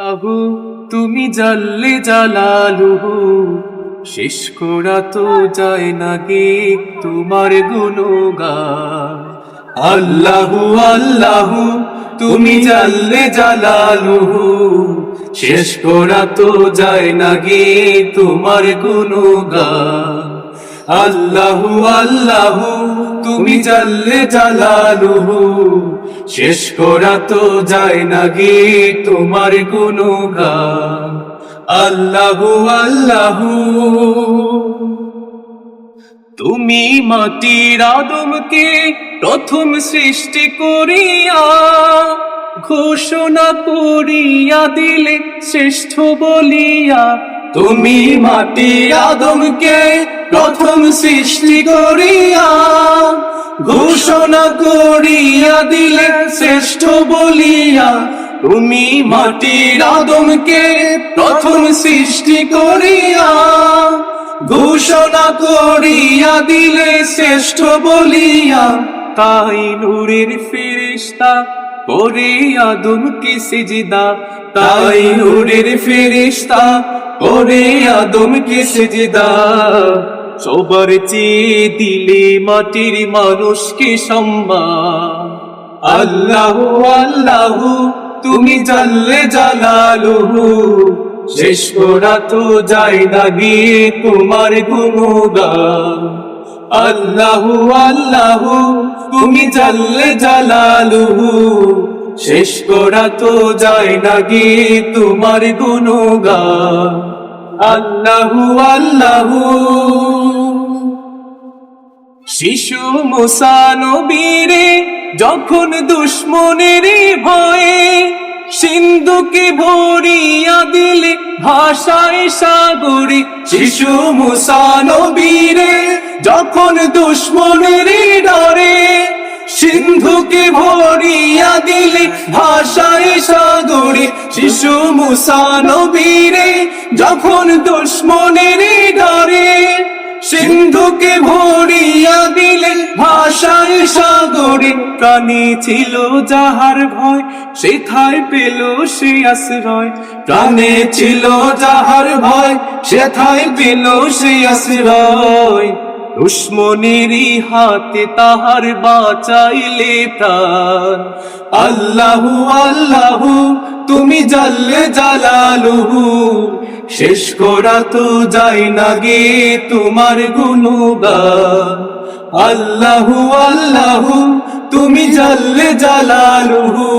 আল্লাহু তুমি জাল্লে জালালুহু, শেষ করা তো যায় না গে তোমার গুণগান। আল্লাহু আল্লাহু তুমি জাল্লে জালালুহু, শেষ করা তো যায় না গে তোমার গুণগান। আল্লাহু আল্লাহু তুমি জাল্লে জালালুহু, শেষ করা তো যায় না গে তোমার গুণগান। আল্লাহু আল্লাহু তুমি মাটির আদমকে প্রথম সৃষ্টি করিয়া ঘোষণা করিয়া দিলে শ্রেষ্ঠ বলিয়া। তুমি মাটির আদমকে প্রথম সৃষ্টি করিয়া ঘোষণা করিয়া দিলে শ্রেষ্ঠ বলিয়া। তুমি মাটির আদমকে প্রথম সৃষ্টি করিয়া ঘোষণা করিয়া দিলে শ্রেষ্ঠ বলিয়া। তাই নূরের ফেরেশতা করে আদমকে সিজদা, তাই নূরের ফেরেশতা করে আদমকে সিজদা। সবার চেয়ে দিলে মাটির মানুষকে সম্মান। আল্লাহু আল্লাহু তুমি জাল্লে জালালুহু, শেষ করা তো যায় না গিয়ে তোমার গুণগান। আল্লাহু আল্লাহু তুমি জাল্লে জালালুহু, শেষ করা তো যায় না গিয়ে তোমার গুণগান। আল্লাহু আল্লাহু শিশু মুসা নবীরে যখন দুশ্মনের ভয়ে সিন্ধুকে ভরিয়া দিলে ভাষায় সাগরে। শিশু মুসা নবীরে যখন দুশ্মনের ডরে সিন্ধুকে ভরিয়া দিলে ভাষায় সাগরে। শিশু মুসা নবীরে যখন দুশ্মনের ডরে সিন্ধুকে ভরিয়া দিলে ভাষায় সাগরে। প্রাণী ছিল যাহার ভয় সেথায় পেল সে আশ্রয়। প্রাণে ছিল যাহার ভয় সেথায় পেল সে আশ্রয়। দুশ্মনেরই হাতে তাহার বাঁচাইলে প্রাণ। আল্লাহু আল্লাহু তুমি জাল্লে জালালুহু, শেষ করা তো যায় না গে তোমার গুণগান। আল্লাহু আল্লাহু তুমি জাল্লে জালালুহু,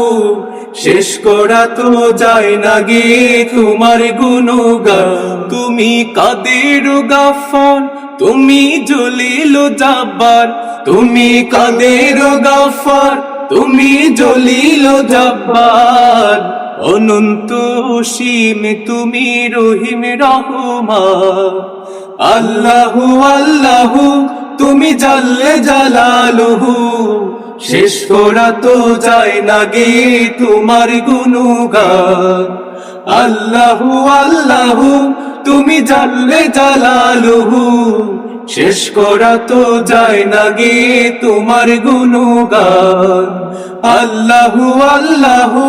শেষ করা তো যায় না গে তোমার গুণগান। তুমি কাদের গাফফার, তুমি জলিল জাব্বার। তুমি কাদের গাফফার, তুমি জলিল জাব্বার। অনন্ত অসীম তুমি রহিম রহমান। আল্লাহু আল্লাহু তুমি জাল্লে জালালুহু, শেষ করা তো যায় না গে তোমার গুণগান। আল্লাহু আল্লাহু তুমি জাল্লে জালালুহু, শেষ করা তো যায় না গে তোমার গুণগান। আল্লাহু আল্লাহু